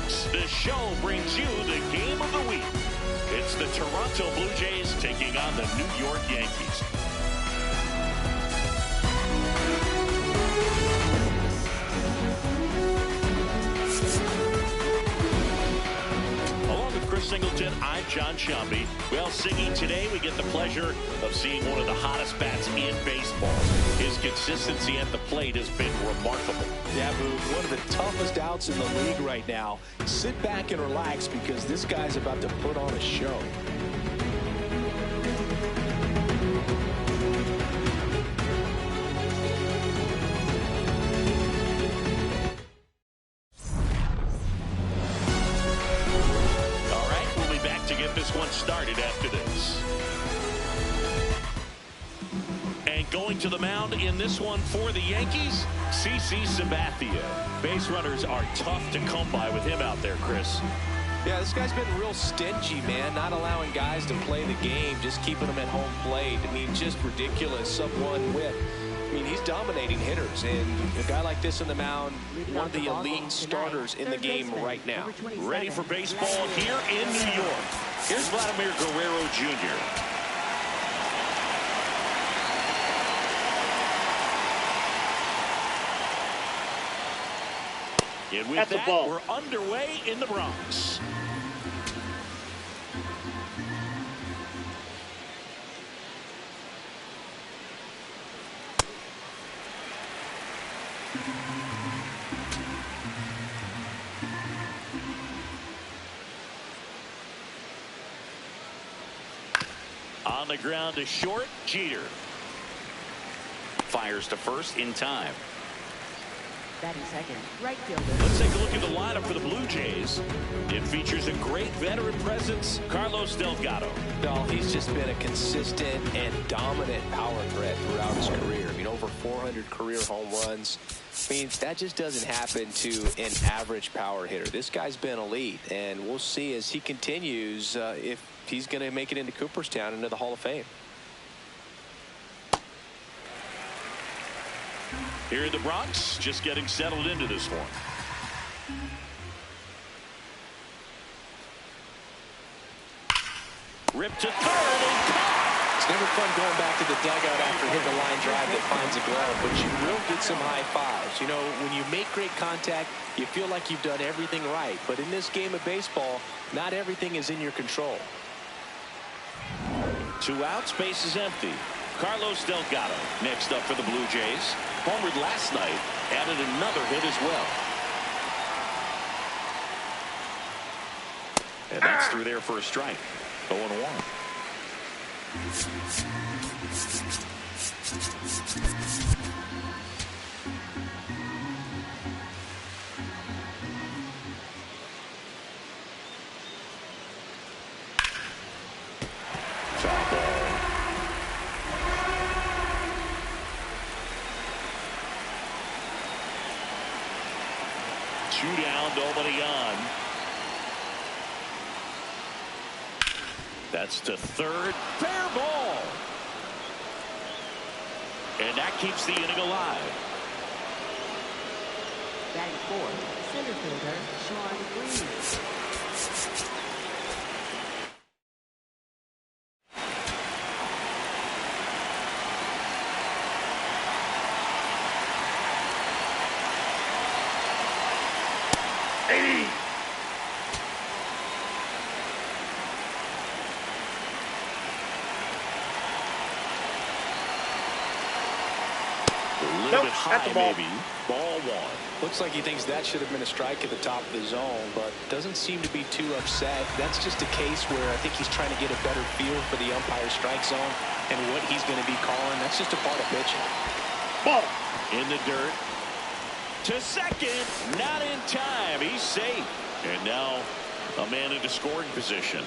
Bronx, the show brings you the game of the week. It's the Toronto Blue Jays taking on the New York Yankees. Along with Chris Singleton, I'm John Sciambi. Well, singing today, we get the pleasure of seeing one of the hottest bats in baseball. His consistency at the plate has been remarkable. Yeah, Boog, one of the toughest outs in the league right now. Sit back and relax because this guy's about to put on a show. All right, we'll be back to get this one started after this. And going to the mound in this one for the Yankees, CC Sabathia. Base runners are tough to come by with him out there, Chris. Yeah, this guy's been real stingy, man. Not allowing guys to play the game, just keeping them at home plate. I mean, just ridiculous. Sub-1 whip. I mean, he's dominating hitters. And a guy like this on the mound, one of the elite starters in the game right now. Ready for baseball here in New York. Here's Vladimir Guerrero Jr. And with that, we're underway in the Bronx. On the ground to short, Jeter. Fires to first in time. Batting second, right fielder. Let's take a look at the lineup for the Blue Jays. It features a great veteran presence, Carlos Delgado. Well, he's just been a consistent and dominant power threat throughout his career. I mean, over 400 career home runs. I mean, that just doesn't happen to an average power hitter. This guy's been elite, and we'll see as he continues if he's going to make it into Cooperstown, into the Hall of Fame. Here in the Bronx, just getting settled into this one. Ripped to third and caught. It's never fun going back to the dugout after hitting a line drive that finds a glove, but you will get some high fives. You know, when you make great contact, you feel like you've done everything right. But in this game of baseball, not everything is in your control. 2 outs, base is empty. Carlos Delgado next up for the Blue Jays. Homered last night, added another hit as well. And that's through there for a strike. 0-1. Foul ball. Two down, nobody on. That's to third. Fair ball. And that keeps the inning alive. Batting fourth, center fielder Sean Green. A little bit high, maybe. Ball 1. Looks like he thinks that should have been a strike at the top of the zone, but doesn't seem to be too upset. That's just a case where I think he's trying to get a better feel for the umpire's strike zone and what he's going to be calling. That's just a part of pitching. Ball in the dirt. To second. Not in time. He's safe. And now a man into scoring position.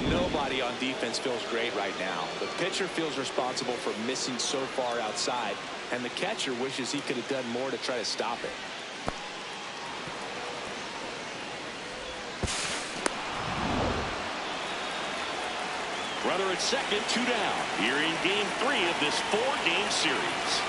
Nobody on defense feels great right now. The pitcher feels responsible for missing so far outside, and the catcher wishes he could have done more to try to stop it. Runner at second, 2 down. Here in game 3 of this 4-game series.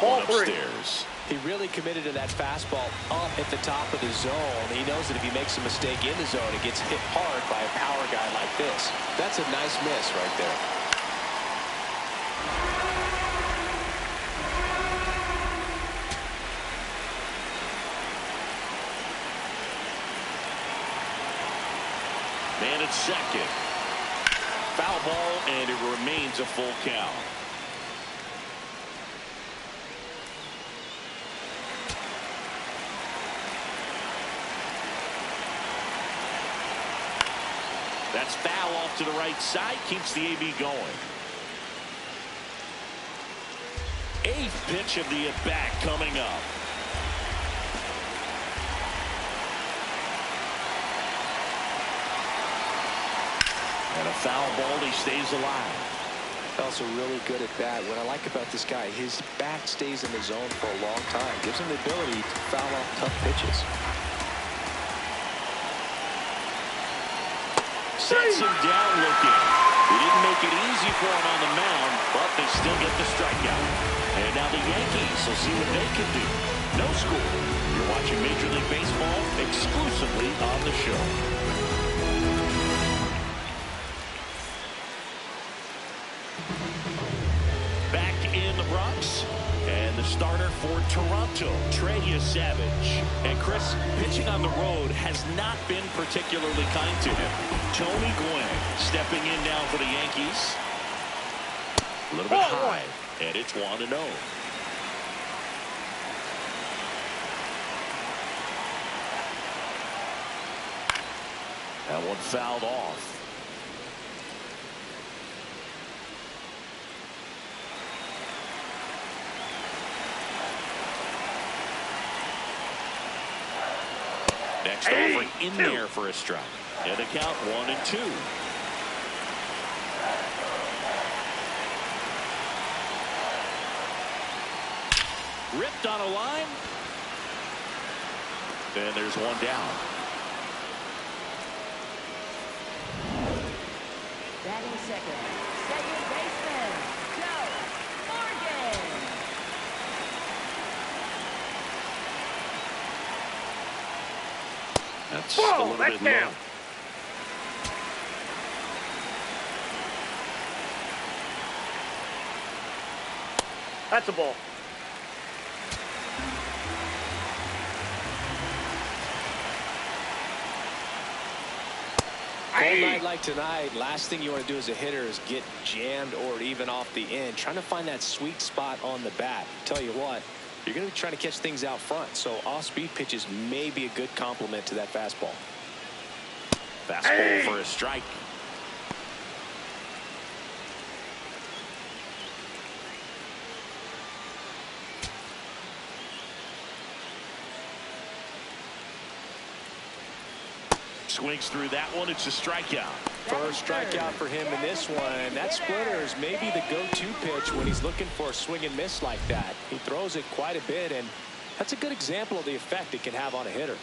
one upstairs. He really committed to that fastball up at the top of the zone. He knows that if he makes a mistake in the zone, it gets hit hard by a power guy like this. That's a nice miss right there. Man at second. Foul ball, and it remains a full count. That's foul off to the right side. Keeps the AB going. Eighth pitch of the at-bat coming up. And a foul ball. He stays alive. Also really good at bat. What I like about this guy, his bat stays in the zone for a long time. Gives him the ability to foul off tough pitches. Sets him down looking. He didn't make it easy for him on the mound, but they still get the strikeout. And now the Yankees will see what they can do. No score. You're watching Major League Baseball exclusively on the show. Back in the Bronx, and the starter for Toronto, Trey Savage. And Chris, pitching on the road has not been particularly kind to him. Tony Gwynn stepping in now for the Yankees. A little bit high, and it's 1-0. That one fouled off. Next offering in there for a strike. And the count 1-2. Ripped on a line. And there's one down. Batting second. Second baseman, Joe Morgan. That's a little bit low. That's a ball. Cold night like tonight, last thing you want to do as a hitter is get jammed or even off the end. Trying to find that sweet spot on the bat. Tell you what, you're going to be trying to catch things out front, so off-speed pitches may be a good complement to that fastball. Fastball for a strike. Swings through that one. It's a strikeout. First strikeout for him in this one. That splitter is maybe the go-to pitch when he's looking for a swing and miss like that. He throws it quite a bit, and that's a good example of the effect it can have on a hitter.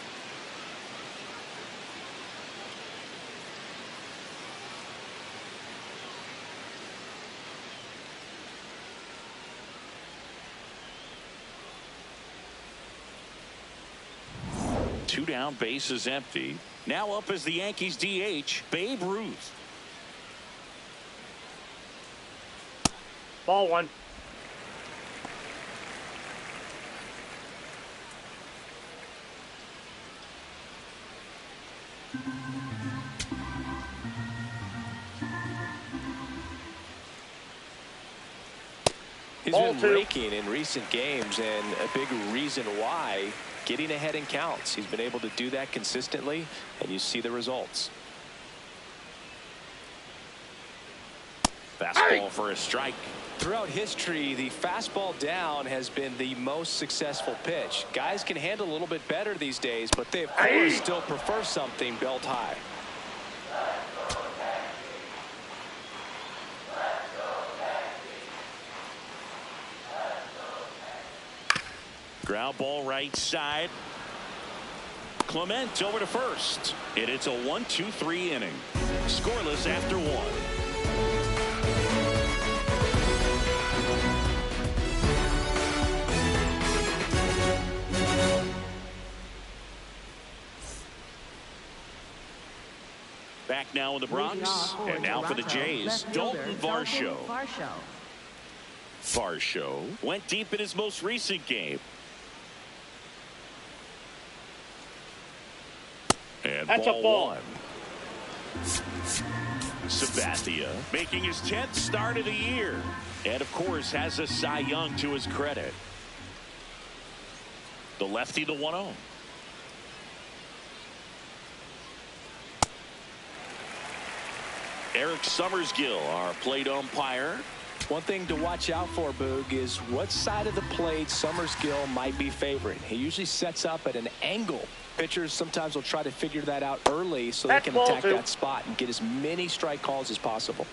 Two down, bases empty. Now up as the Yankees DH, Babe Ruth. Ball one. He's Ball been two. raking in recent games, and a big reason why, getting ahead in counts. He's been able to do that consistently, and you see the results. Fastball for a strike. Throughout history, the fastball down has been the most successful pitch. Guys can handle a little bit better these days, but they, of course, still prefer something belt high. Ground ball right side. Clement over to first. And it's a 1-2-3 inning. Scoreless after one. now in the Bronx. And now for the Jays, Dalton Varsho. Varsho went deep in his most recent game. And that's a ball. 1. Sabathia making his 10th start of the year. And, of course, has a Cy Young to his credit. The lefty, the 1-0. Eric Summersgill, our plate umpire. One thing to watch out for, Boog, is what side of the plate Summersgill might be favoring. He usually sets up at an angle. Pitchers sometimes will try to figure that out early so they can attack that spot and get as many strike calls as possible.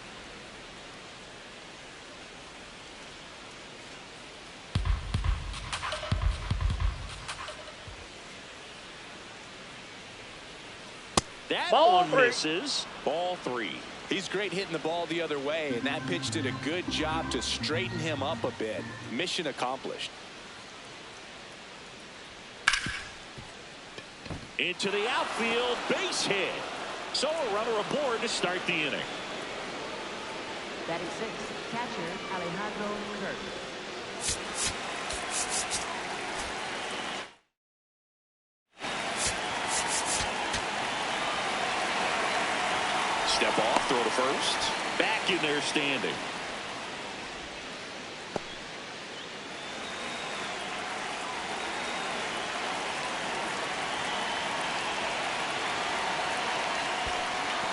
That one misses. Ball 3. He's great hitting the ball the other way, and that pitch did a good job to straighten him up a bit. Mission accomplished. Into the outfield, base hit. So a runner aboard to start the inning. Batting 6th, catcher Alejandro Kirk. Step off, throw to first. Back in there standing.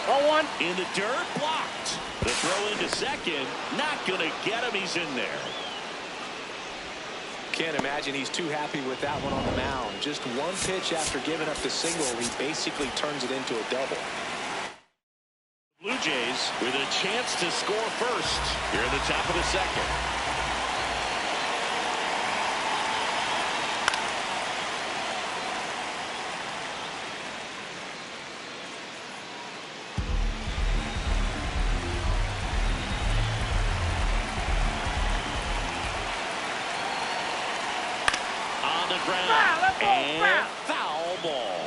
Ball 1. In the dirt, blocked. The throw into second, not going to get him. He's in there. Can't imagine he's too happy with that one on the mound. Just one pitch after giving up the single, he basically turns it into a double. Blue Jays with a chance to score first here at the top of the second. On the ground and foul ball.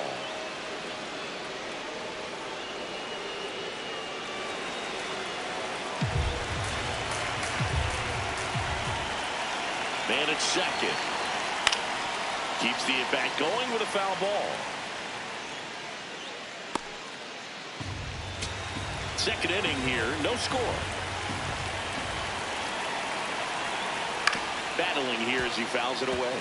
Man at second. Keeps the at-bat going with a foul ball. Second inning here, no score. Battling here as he fouls it away.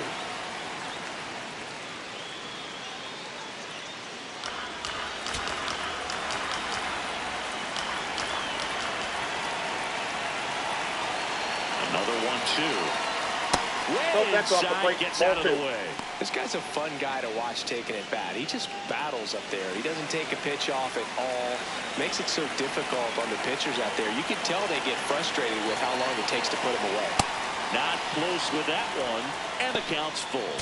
Another 1-2. That's off the plate. Gets out of the way. This guy's a fun guy to watch taking it bat. He just battles up there. He doesn't take a pitch off at all. Makes it so difficult on the pitchers out there. You can tell they get frustrated with how long it takes to put him away. Not close with that one, and the count's full.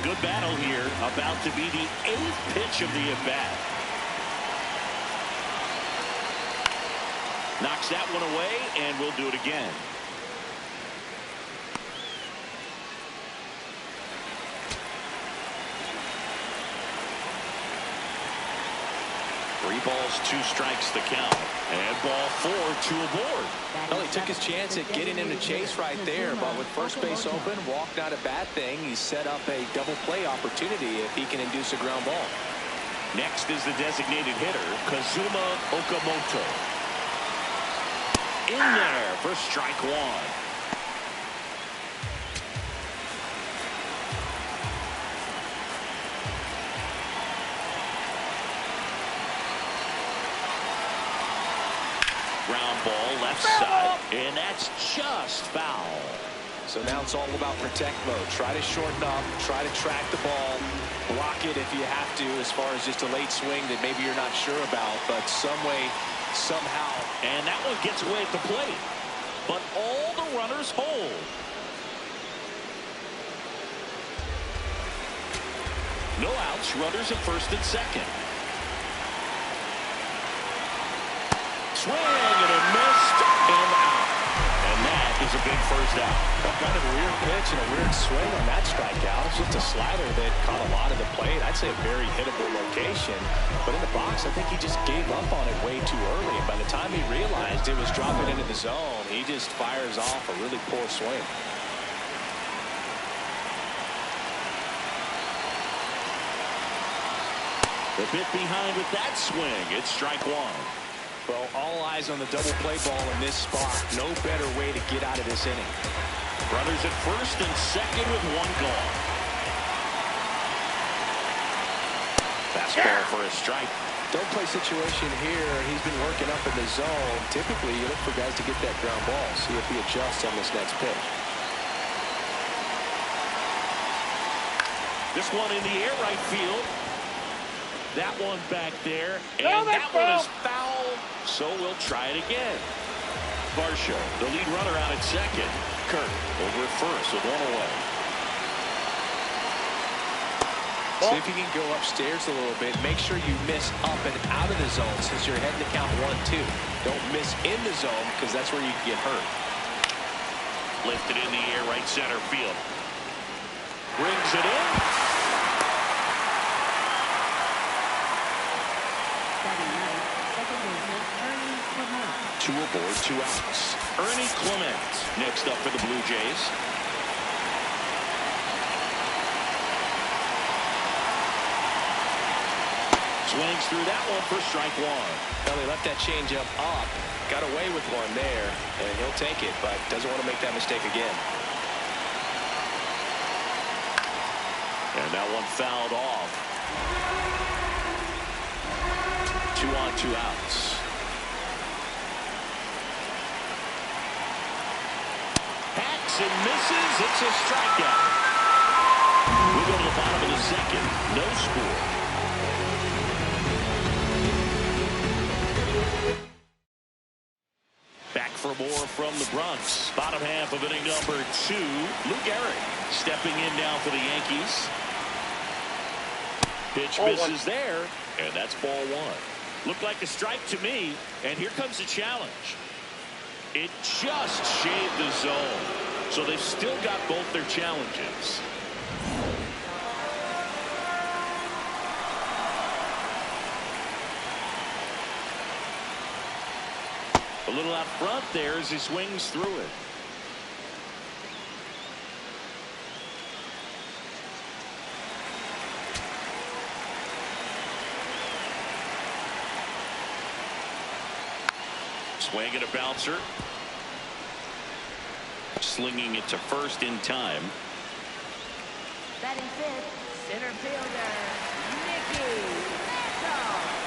Good battle here, about to be the 8th pitch of the at-bat. Knocks that one away, and we'll do it again. 3 balls, 2 strikes the count. And ball 4, 2 aboard. Well, he took his chance at getting him to chase right there, but with first base open, walk not a bad thing. He set up a double play opportunity if he can induce a ground ball. Next is the designated hitter, Kazuma Okamoto. In there for strike 1. Ground ball left side, and that's just foul. So now it's all about protect mode. Try to shorten up, try to track the ball, block it if you have to, as far as just a late swing that maybe you're not sure about, but some way, somehow. And that one gets away at the plate, but all the runners hold. No outs, runners at first and second. Swing and a missed and out. And that is a big first out. Kind of a weird pitch and a weird swing on that strikeout. It's just a slider that caught a lot of the plate. I'd say a very hittable location. But in the box, I think he just gave up on it way too early. And by the time he realized it was dropping into the zone, he just fires off a really poor swing. The bit behind with that swing. It's strike one. Well, all eyes on the double play ball in this spot. No better way to get out of this inning. Runners at first and second with one gone. Fastball for a strike. Double play situation here. He's been working up in the zone. Typically, you look for guys to get that ground ball. See if he adjusts on this next pitch. This one in the air right field. That one back there, and No, that one foul. is foul, so we'll try it again. Varsho, the lead runner out at second. Kurt over at first with one away. See if you can go upstairs a little bit. Make sure you miss up and out of the zone since you're heading to count 1-2. Don't miss in the zone because that's where you can get hurt. Lifted in the air right center field. Brings it in. Two aboard, 2 outs. Ernie Clement next up for the Blue Jays. Swings through that one for strike one. Well, they left that changeup up. Got away with one there, and he'll take it, but doesn't want to make that mistake again. And that one fouled off. 2 on, 2 outs. Hacks and misses. It's a strikeout. We go to the bottom of the second. No score. Back for more from the Bronx. Bottom half of inning number 2. Lou Gehrig stepping in now for the Yankees. Pitch misses there, and that's ball 1. Looked like a strike to me, and here comes the challenge. It just shaved the zone, so they've still got both their challenges. A little out front there as he swings through it. Swing and a bouncer. Slinging it to first in time. Batting fifth, center fielder, Mickey Mantle.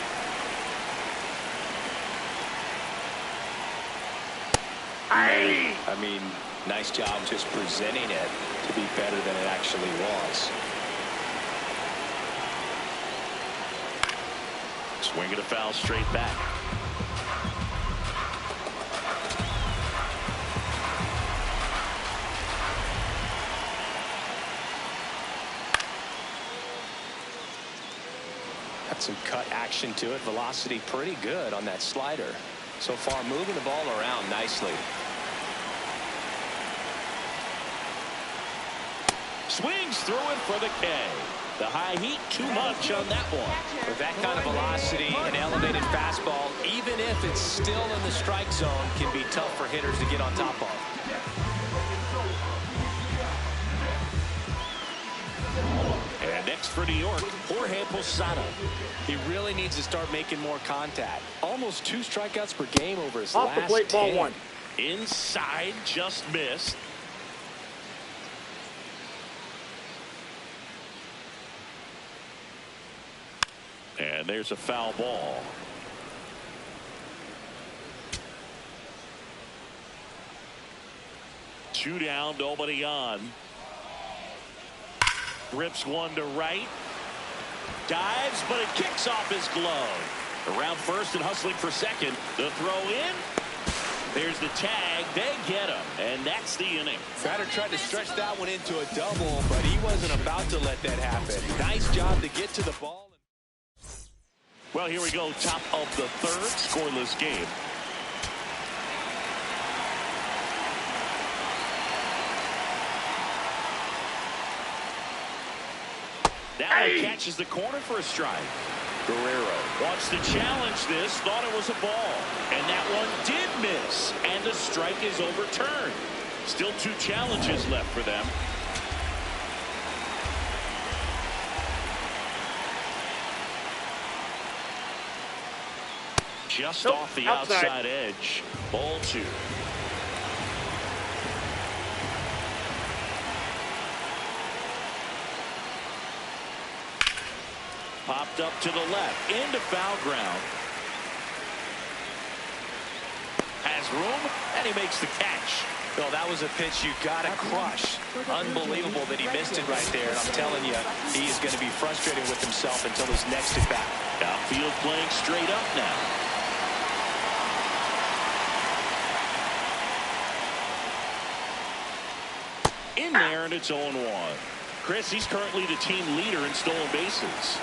I mean, nice job just presenting it to be better than it actually was. Swing and a foul straight back. Got some cut action to it. Velocity pretty good on that slider. So far, moving the ball around nicely. Swings through it for the K. The high heat, too much on that one. With that kind of velocity and elevated fastball, even if it's still in the strike zone, can be tough for hitters to get on top of. And next for New York, Jorge Posada. He really needs to start making more contact. Almost 2 strikeouts per game over his Off last the plate, ball 10. 1. Inside, just missed. And there's a foul ball. Two down, nobody on. Rips one to right. Dives, but it kicks off his glove. Around first and hustling for second. The throw in. There's the tag. They get him. And that's the inning. Batter tried to stretch that one into a double, but he wasn't about to let that happen. Nice job to get to the ball. Well, here we go. Top of the third. Scoreless game. And he catches the corner for a strike. Guerrero wants to challenge this, thought it was a ball. And that one did miss. And the strike is overturned. Still 2 challenges left for them. Just off the outside edge. Ball 2. Popped up to the left, into foul ground. Has room, and he makes the catch. Well, that was a pitch you got to crush. Unbelievable that he missed it right there. And I'm telling you, he is going to be frustrated with himself until his next at bat. Outfield playing straight up now. In there, and it's 0-1. Chris, he's currently the team leader in stolen bases.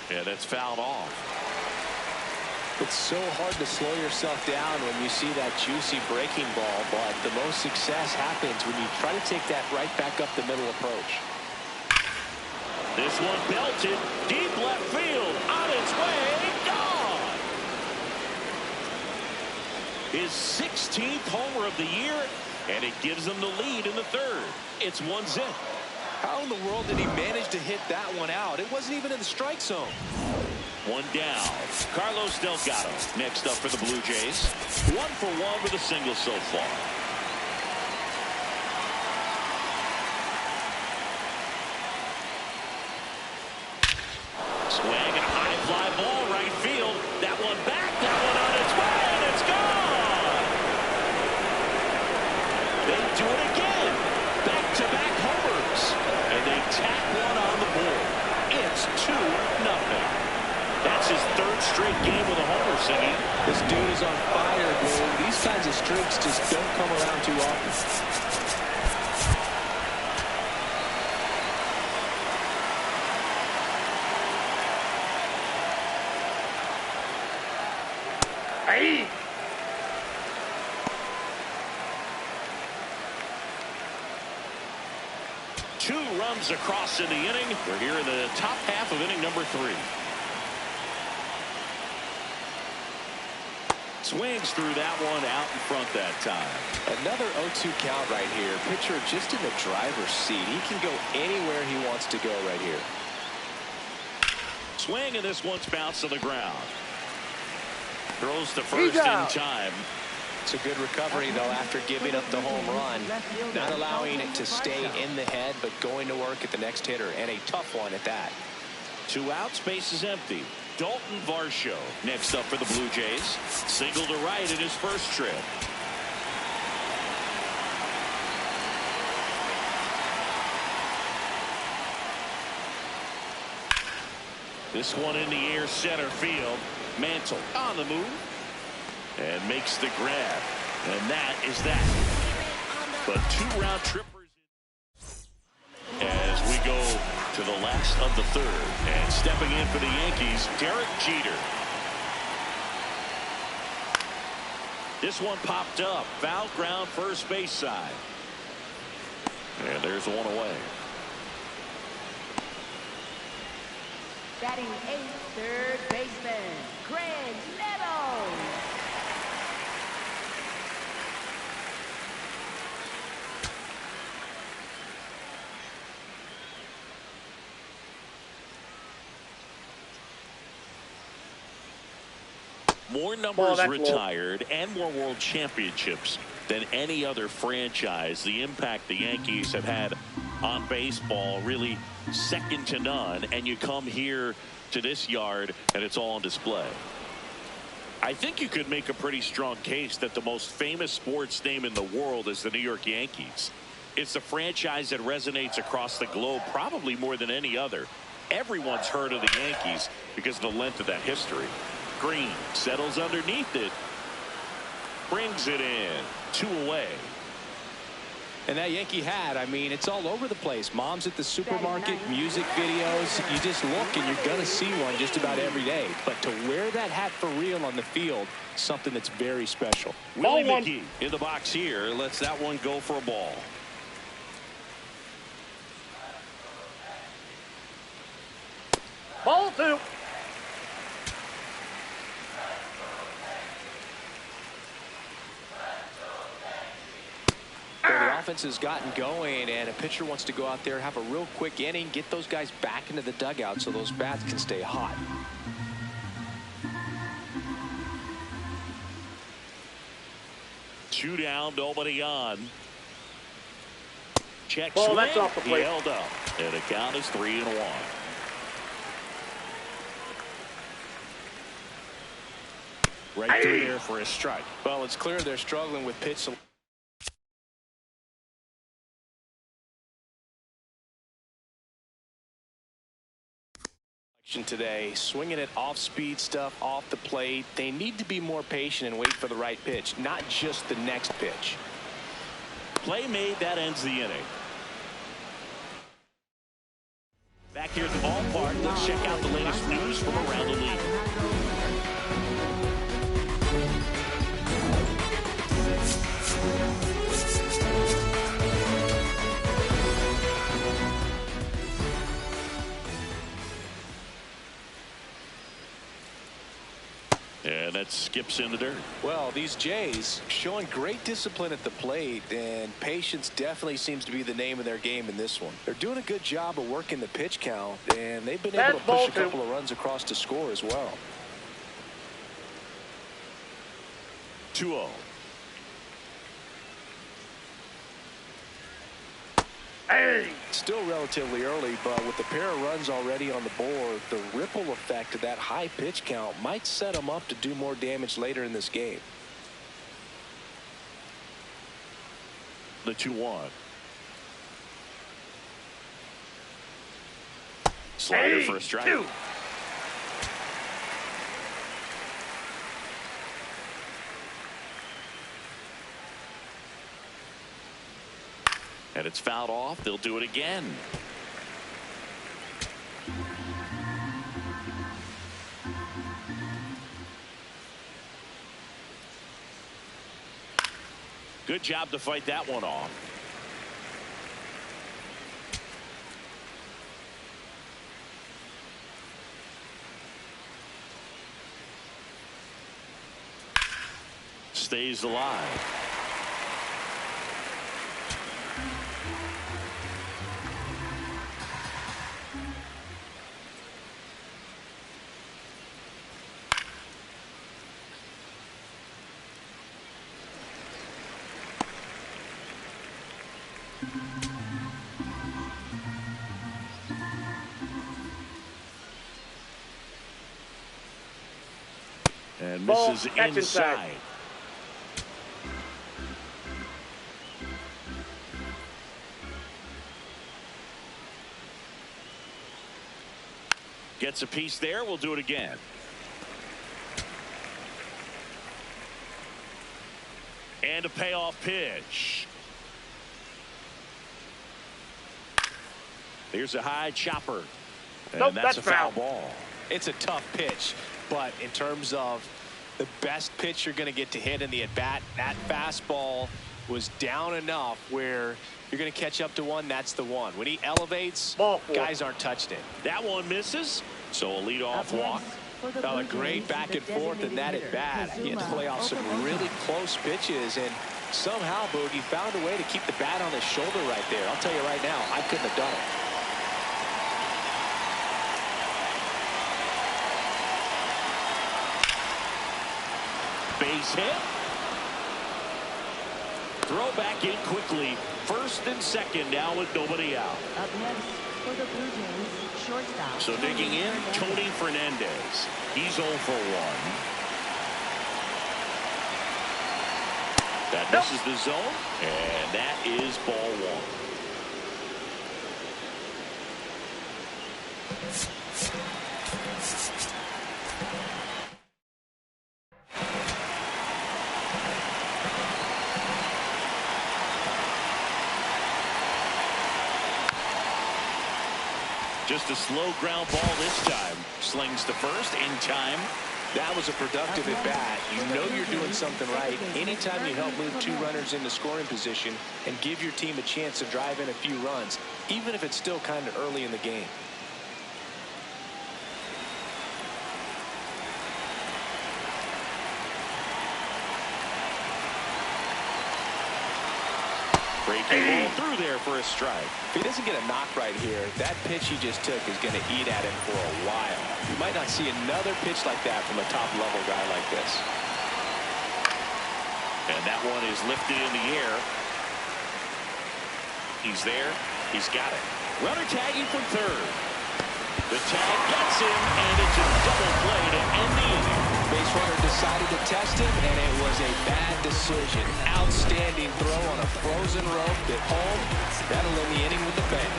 Yeah, that's fouled off. It's so hard to slow yourself down when you see that juicy breaking ball, but the most success happens when you try to take that right back up the middle approach. This one belted deep left field, on its way, gone. His 16th homer of the year, and it gives him the lead in the 3rd. It's 1-0. How in the world did he manage to hit that one out? It wasn't even in the strike zone. 1 down. Carlos Delgado next up for the Blue Jays. 1 for 1 with a single so far. Swing and a high fly ball right field. That one back, that one on its way, and it's gone. They do it again. Back-to-back homers. And they tack one on the board. It's 2-0. That's his 3rd straight game with a homer, Singy. This dude is on fire, dude. These kinds of streaks just don't come around too often. Hey! Two runs across in the inning. We're here in the top half of inning number 3. Swings through that one out in front that time. Another 0-2 count right here. Pitcher just in the driver's seat. He can go anywhere he wants to go right here. Swing, and this one's bounced to the ground. Throws to first in time. It's a good recovery, though, after giving up the home run. Not allowing it to stay in the head, but going to work at the next hitter, and a tough one at that. 2 outs, base is empty. Dalton Varsho next up for the Blue Jays. Single to right in his first trip. This one in the air, center field. Mantle on the move and makes the grab, and that is that. But 2 round trippers as we go to the last of the 3rd, and stepping in for the Yankees, Derek Jeter. This one popped up, foul ground, first base side, and there's one away. Batting 8th, 3rd baseman, Greg Nettles. More numbers retired and more world championships than any other franchise. The impact the Yankees have had on baseball really second to none, and you come here to this yard and it's all on display. I think you could make a pretty strong case that the most famous sports name in the world is the New York Yankees. It's a franchise that resonates across the globe probably more than any other. Everyone's heard of the Yankees because of the length of that history. Green settles underneath it, brings it in, 2 away. And that Yankee hat, I mean, it's all over the place. Moms at the supermarket, music videos. You just look and you're going to see one just about every day. But to wear that hat for real on the field, something that's very special. Willie McGee in the box here. Lets that one go for a ball. Ball 2. The offense has gotten going, and a pitcher wants to go out there, have a real quick inning, get those guys back into the dugout so those bats can stay hot. Two down, nobody on. Check Ball, swing. that's off the plate. He held up, and the count is 3-1. Right through there for a strike. Well, it's clear they're struggling with pitch selection today, swinging it off-speed stuff off the plate. They need to be more patient and wait for the right pitch, not just the next pitch. Play made, that ends the inning. Back here at the ballpark, let's check out the latest news from around the league. And that skips in the dirt. Well, these Jays showing great discipline at the plate, and patience definitely seems to be the name of their game in this one. They're doing a good job of working the pitch count, and they've been able to push a couple of runs across to score as well. 2-0. Hey! Still relatively early, but with a pair of runs already on the board, the ripple effect of that high pitch count might set them up to do more damage later in this game. The 2-1. Slider for a strike. 2. And it's fouled off. They'll do it again. Good job to fight that one off. Stays alive. And misses inside. Gets a piece there. We'll do it again. And a payoff pitch. Here's a high chopper. And Nope, that's a foul foul. ball. It's a tough pitch, but in terms of the best pitch you're going to get to hit in the at-bat, that fastball was down enough where you're going to catch up to one. That's the one. When he elevates, guys aren't touching it. That one misses. So a leadoff walk. A great back and forth in that at-bat. He had to play off some really close pitches, and somehow Boogie found a way to keep the bat on his shoulder right there. I'll tell you right now, I couldn't have done it. Base hit. Throw back in quickly. First and second now with nobody out. Up next for the Blue Jays, shortstop. So digging in, Tony Fernandez. He's 0 for 1. That misses the zone, and that is ball 1. Just a slow ground ball this time. Slings to first in time. That was a productive at bat. You know you're doing something right anytime you help move two runners into scoring position and give your team a chance to drive in a few runs, even if it's still kind of early in the game. Breaking ball through there for a strike. If he doesn't get a knock right here, that pitch he just took is going to eat at him for a while. You might not see another pitch like that from a top-level guy like this. And that one is lifted in the air. He's there. He's got it. Runner tagging from third. The tag gets him, and it's a double play to end the inning. Base runner decided to test him, and it was a bad decision. Outstanding throw on a frozen rope at home. That'll end the inning with a bang.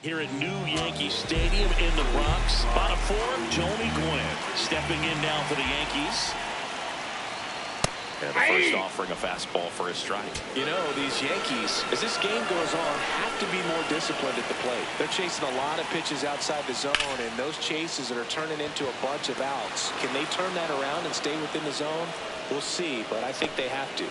Here at New Yankee Stadium in the Bronx, bottom four, Tony Gwynn stepping in now for the Yankees. And the first offering a fastball for a strike. You know, these Yankees, as this game goes on, have to be more disciplined at the plate. They're chasing a lot of pitches outside the zone, and those chases that are turning into a bunch of outs, can they turn that around and stay within the zone? We'll see, but I think they have to.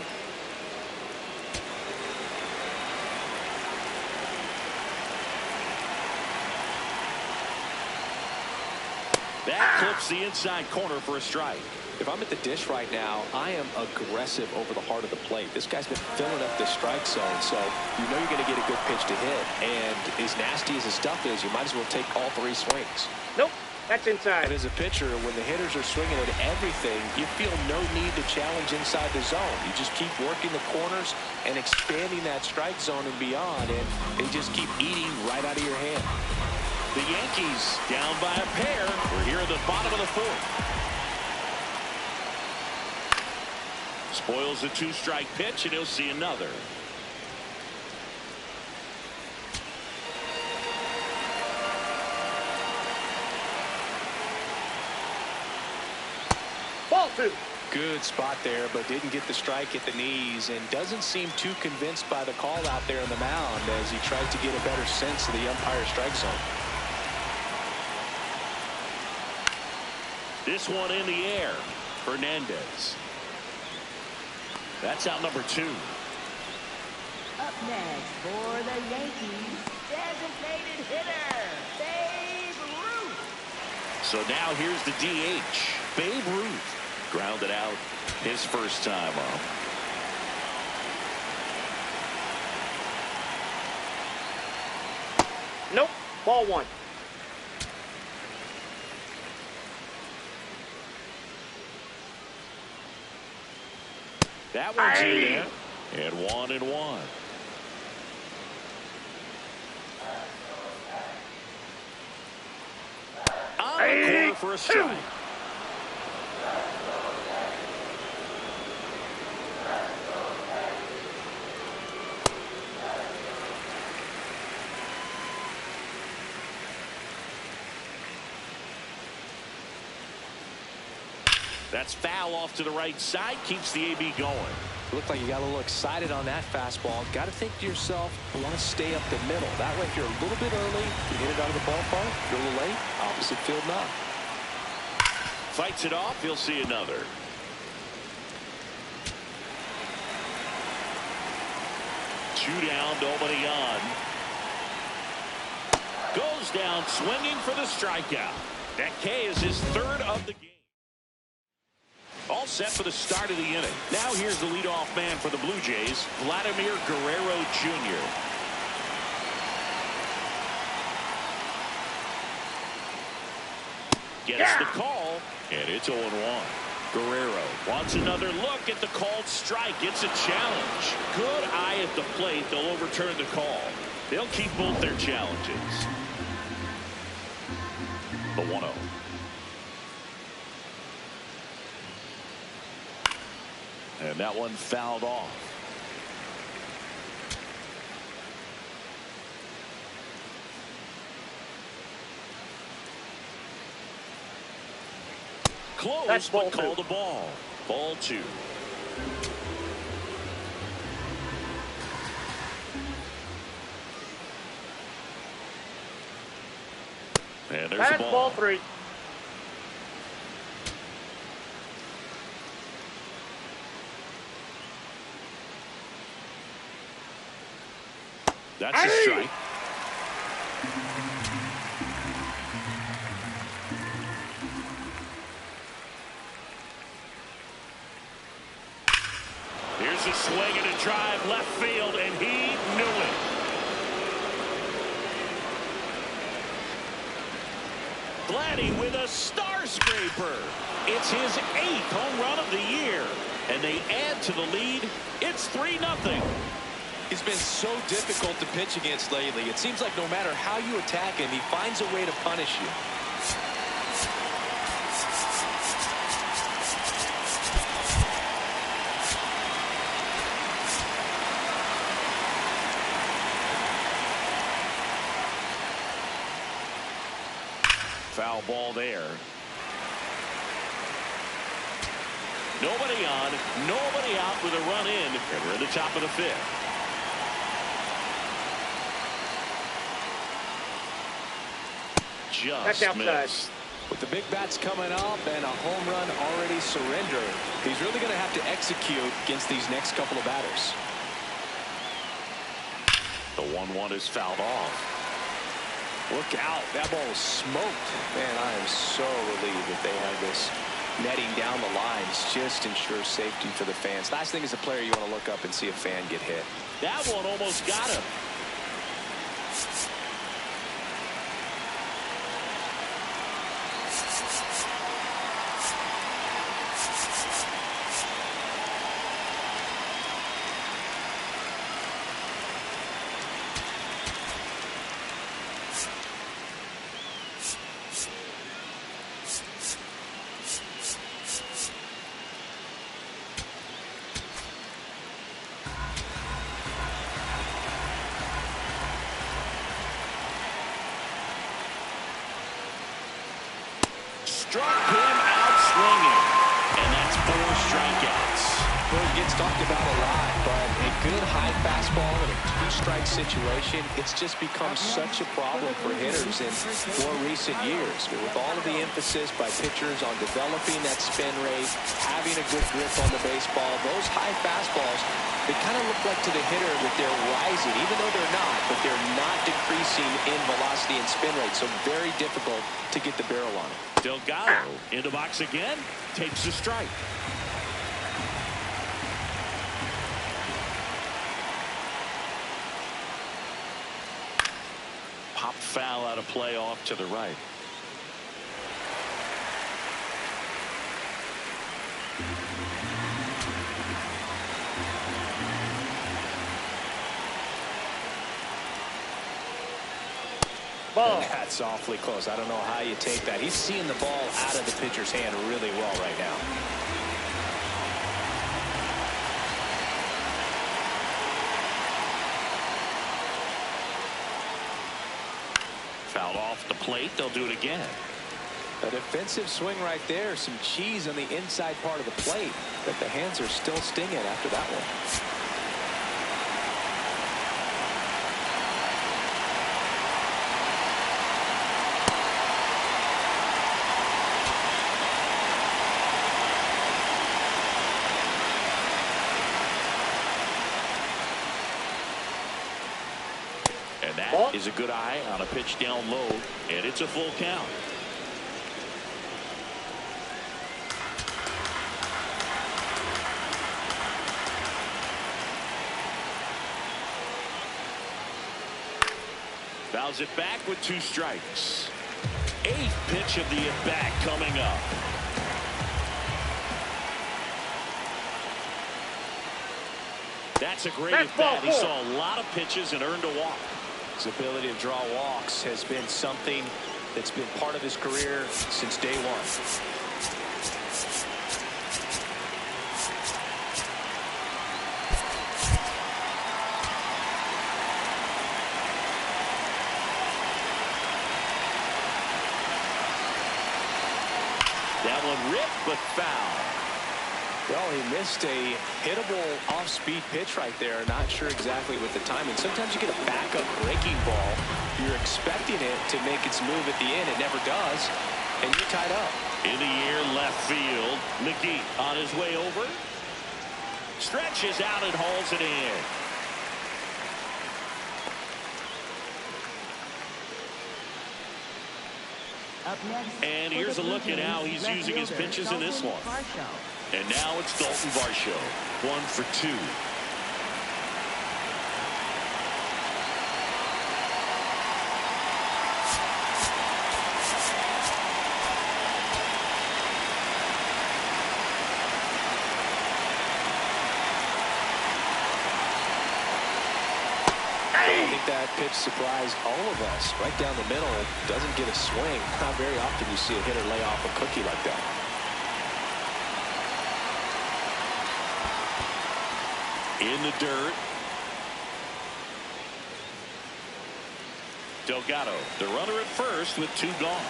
That clips the inside corner for a strike. If I'm at the dish right now, I am aggressive over the heart of the plate. This guy's been filling up the strike zone, so you know you're going to get a good pitch to hit. And as nasty as his stuff is, you might as well take all three swings. Nope, that's inside. And as a pitcher, when the hitters are swinging at everything, you feel no need to challenge inside the zone. You just keep working the corners and expanding that strike zone and beyond, and they just keep eating right out of your hand. The Yankees down by a pair. We're here at the bottom of the fourth. Spoils the two-strike pitch, and he'll see another. Ball two. Good spot there, but didn't get the strike at the knees, and doesn't seem too convinced by the call out there on the mound as he tries to get a better sense of the umpire's strike zone. This one in the air. Hernandez. That's out number two. Up next for the Yankees, designated hitter, Babe Ruth. So now here's the DH, Babe Ruth. Grounded out his first time up. Nope, ball one. That one's in there. And 1-1. On the corner for a strike. That's foul off to the right side. Keeps the AB going. Looked like you got a little excited on that fastball. Got to think to yourself, I want to stay up the middle. That way, if you're a little bit early, you hit it out of the ballpark. If you're a little late, opposite field knock. Fights it off. He'll see another. Two down, nobody on. Goes down swinging for the strikeout. That K is his third of the game. All set for the start of the inning. Now here's the leadoff man for the Blue Jays, Vladimir Guerrero Jr. Gets the call, and it's 0-1. Guerrero wants another look at the called strike. It's a challenge. Good eye at the plate. They'll overturn the call. They'll keep both their challenges. The 1-0. And that one fouled off. Close, but called a ball. Ball two. And there's That's the ball. ball 3. That's a strike. Here's a swing and a drive left field, and he knew it. Vladdy with a star scraper. It's his 8th home run of the year, and they add to the lead. It's 3-0. He's been so difficult to pitch against lately. It seems like no matter how you attack him, he finds a way to punish you. Foul ball there. Nobody on, nobody out with a run in, and we're in the top of the 5th. That's Just outside. missed. With the big bats coming up and a home run already surrendered, he's really going to have to execute against these next couple of batters. The 1-1 is fouled off. Look out. That ball was smoked. Man, I am so relieved that they have this netting down the lines. Just ensures safety for the fans. Last thing as a player, you want to look up and see a fan get hit. That one almost got him. Struck him out swinging. And that's 4 strikeouts. Well, it gets talked about a lot, but a good high fastball in a 2-strike situation, it's just become such a problem for hitters in more recent years. With all of the emphasis by pitchers on developing that spin rate, having a good grip on the baseball, those high fastballs, they kind of look like to the hitter that they're rising, even though they're not, but they're not decreasing in velocity and spin rate, so very difficult to get the barrel on it. Delgado in the box again, takes a strike. Pop foul out of play off to the right. Ball. That's awfully close. I don't know how you take that. He's seeing the ball out of the pitcher's hand really well right now. Fouled off the plate. They'll do it again. A defensive swing right there. Some cheese on the inside part of the plate. But the hands are still stinging after that one. And that is a good eye on a pitch down low, and it's a full count. Fouls it back with 2 strikes. 8th pitch of the at-bat coming up. That's a great at-bat. He saw a lot of pitches and earned a walk. His ability to draw walks has been something that's been part of his career since day one. That one ripped but foul. Well, he missed a hittable off-speed pitch right there. Not sure exactly with the timing. Sometimes you get a backup breaking ball. You're expecting it to make its move at the end. It never does, and you're tied up. In the air, left field. McGee on his way over. Stretches out and hauls it in. Up next, and here's a look at how he's using his pitches in this one. And now it's Dalton Varsho. 1 for 2. I think that pitch surprised all of us. Right down the middle, doesn't get a swing. Not very often you see a hitter lay off a cookie like that. In the dirt. Delgado, the runner at first with 2 gone.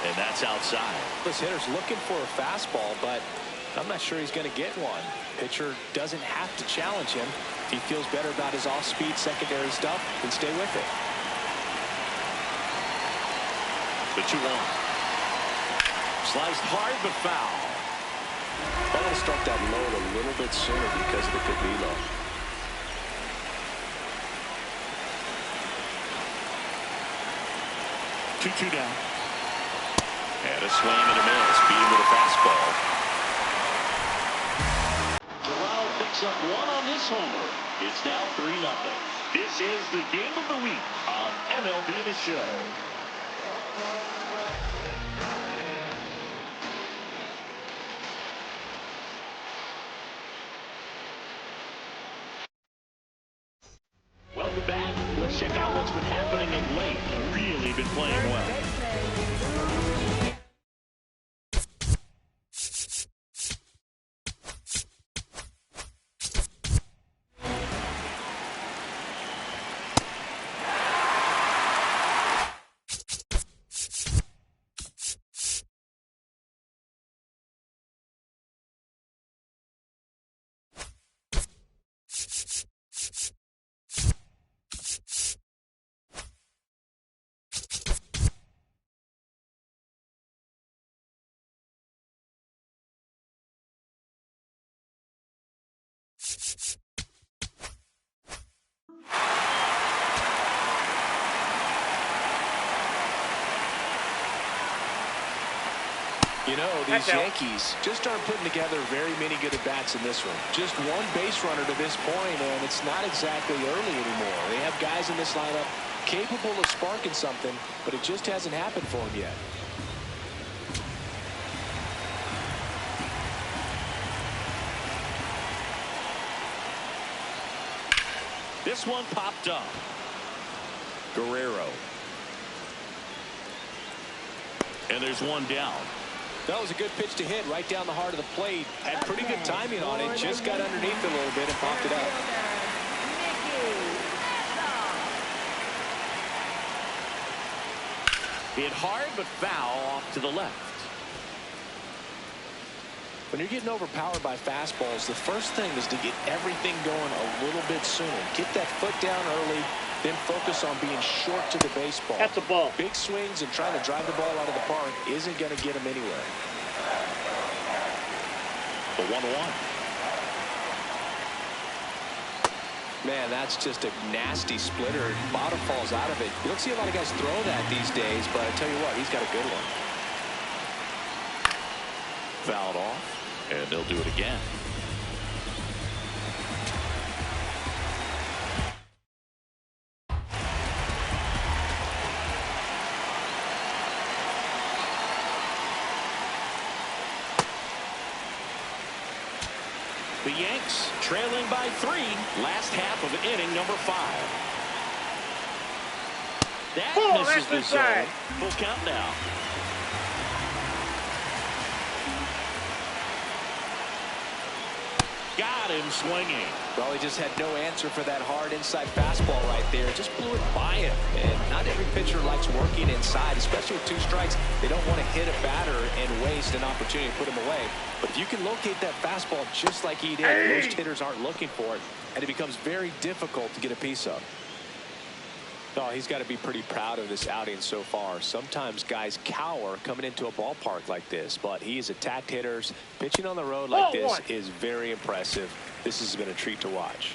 And that's outside. This hitter's looking for a fastball, but I'm not sure he's going to get one. Pitcher doesn't have to challenge him. If he feels better about his off-speed secondary stuff, then stay with it. The 2-1. Sliced hard but foul. I'm going to start that load a little bit sooner because of the good velo. Two down. And a swing and a miss. Beat him with a fastball. Corral picks up 1 on this homer. It's now 3-0. This is the game of the week on MLB The Show. Welcome back. Let's check out what's been happening of late. Really been playing well. You know, these Yankees just aren't putting together very many good at-bats in this one. Just 1 base runner to this point, and it's not exactly early anymore. They have guys in this lineup capable of sparking something, but it just hasn't happened for them yet. This one popped up. Guerrero. And there's 1 down. That was a good pitch to hit right down the heart of the plate. Had pretty good timing on it. Just got underneath it a little bit and popped it up. Hit hard but foul off to the left. When you're getting overpowered by fastballs, the first thing is to get everything going a little bit sooner. Get that foot down early, then focus on being short to the baseball. That's a ball. Big swings and trying to drive the ball out of the park isn't going to get him anywhere. The 1-1. Man, that's just a nasty splitter. Bottom falls out of it. You don't see a lot of guys throw that these days, but I tell you what, he's got a good one. Fouled off, and they'll do it again. The Yanks trailing by 3, last half of inning number 5. That misses the zone. Full count now. got him swinging. Well, he just had no answer for that hard inside fastball right there. Just blew it by him. And not every pitcher likes working inside, especially with 2 strikes. They don't want to hit a batter and waste an opportunity to put him away. But if you can locate that fastball just like he did, most hitters aren't looking for it, and it becomes very difficult to get a piece of. Oh, he's got to be pretty proud of this outing so far. Sometimes guys cower coming into a ballpark like this, but he's attacked hitters. Pitching on the road like this is very impressive. This has been a treat to watch.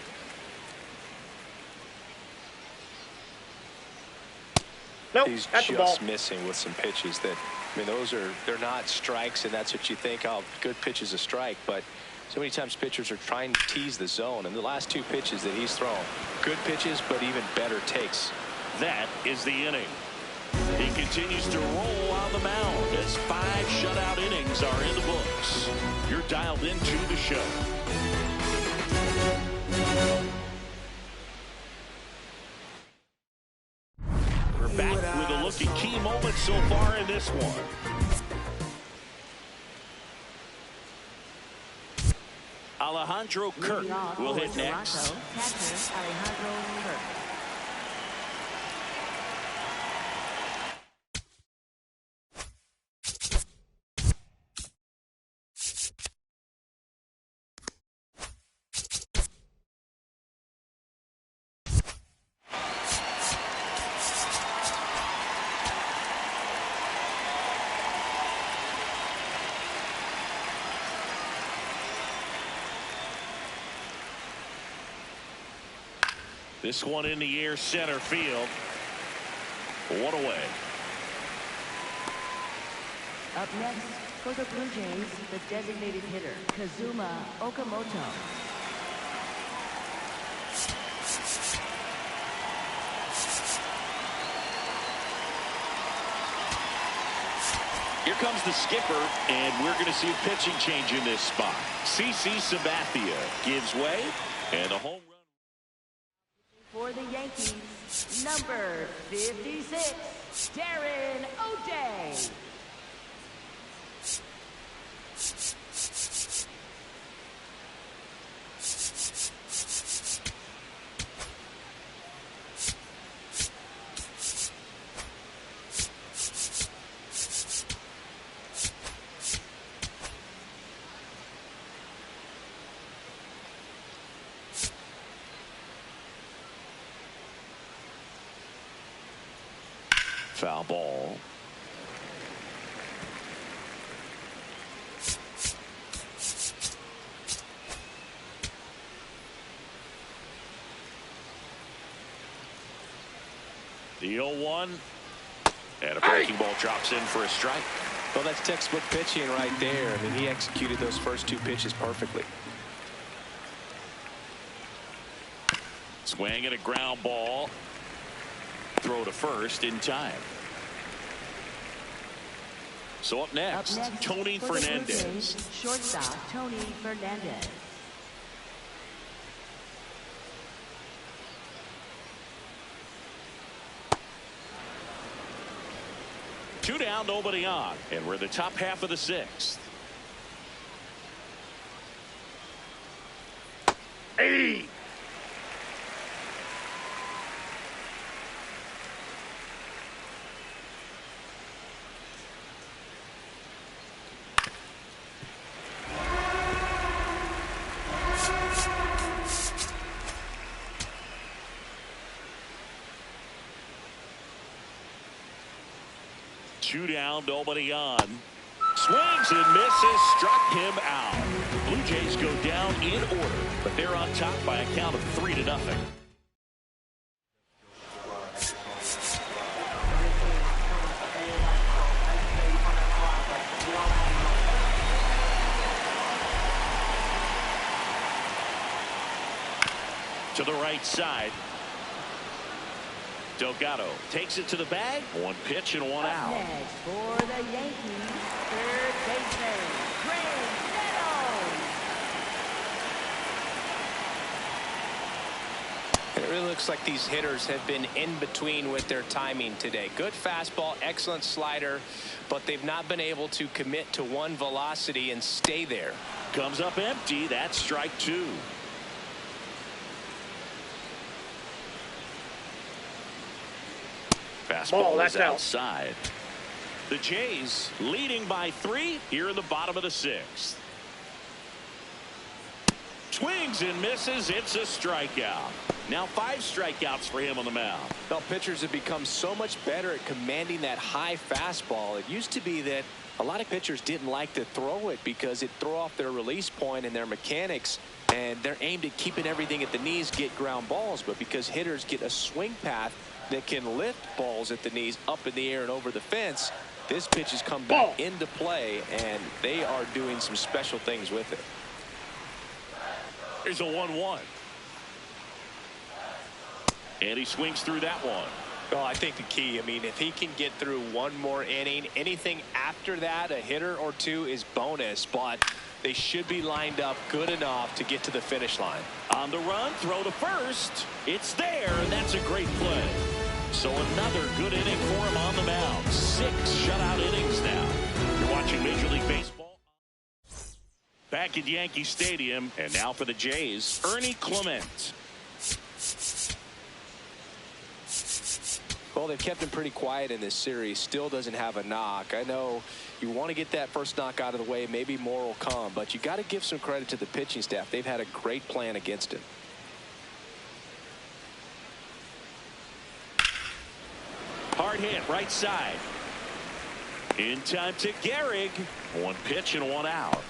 Nope, He's that's the ball. just missing with some pitches that, I mean, they're not strikes, and that's what you think, oh, good pitch is a strike, but so many times pitchers are trying to tease the zone, and the last 2 pitches that he's thrown, good pitches, but even better takes. That is the inning. He continues to roll on the mound as 5 shutout innings are in the books. You're dialed into the show. We're back with a look at key moments so far in this one. Alejandro Kirk will hit next. Catcher Alejandro Kirk. This one in the air, center field. One away. Up next for the Blue Jays, the designated hitter, Kazuma Okamoto. Here comes the skipper, and we're going to see a pitching change in this spot. CC Sabathia gives way, and a home run. For the Yankees, number 56, Darren O'Day. Foul ball. The 0-1. And a breaking ball drops in for a strike. Well, that's textbook pitching right there. I mean, he executed those first 2 pitches perfectly. Swing and a ground ball. Throw to first in time. So up next, Tony for the Blue Fernandez. Jays, shortstop Tony Fernandez. Two down, nobody on, and we're the top half of the 6th. Hey! Two down, nobody on. Swings and misses, struck him out. Blue Jays go down in order, but they're on top by a count of 3-0. To the right side. Delgado takes it to the bag. 1 pitch and 1 out. Next for the Yankees, third baseman, Greg Nettles. really looks like these hitters have been in between with their timing today. Good fastball, excellent slider, but they've not been able to commit to one velocity and stay there. Comes up empty. That's strike two. Fastball is outside. The Jays leading by 3 here in the bottom of the 6th. Swings and misses. It's a strikeout. Now 5 strikeouts for him on the mound. Well, pitchers have become so much better at commanding that high fastball. It used to be that a lot of pitchers didn't like to throw it because it threw off their release point and their mechanics, and they're aimed at keeping everything at the knees, get ground balls. But because hitters get a swing path that can lift balls at the knees up in the air and over the fence, this pitch has come back into play, and they are doing some special things with it. Here's a 1-1. And he swings through that one. Well, I think the key, I mean, if he can get through one more inning, anything after that, a hitter or two, is bonus, but they should be lined up good enough to get to the finish line. On the run, throw to first. It's there, and that's a great play. So another good inning for him on the mound. 6 shutout innings now. You're watching Major League Baseball. Back at Yankee Stadium, and now for the Jays, Ernie Clement. Well, they've kept him pretty quiet in this series. Still doesn't have a knock. I know you want to get that first knock out of the way. Maybe more will come, but you got to give some credit to the pitching staff. They've had a great plan against him. Hard hit, right side. In time to Gehrig. 1 pitch and 1 out.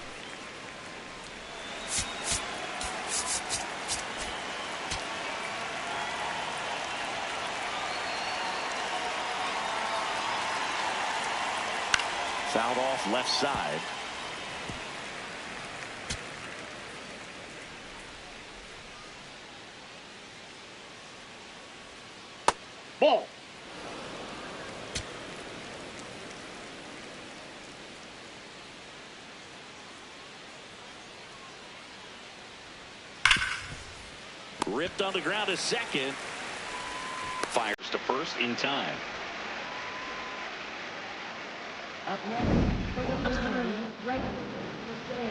Fouled off left side. Ball. Ripped on the ground to second. Fires to first in time. Up next, for the Blue Jays, right for Jay.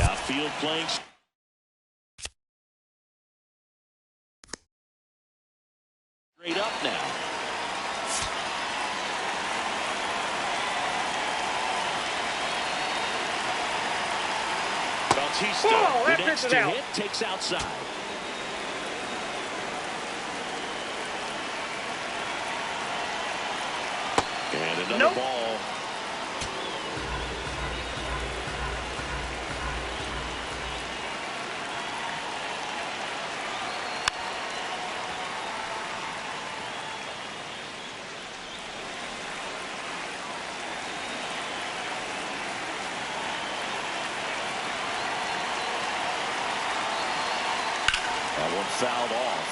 Outfield playing. Straight up now. Bautista, the next to hit, takes outside. And another ball. That one fouled off.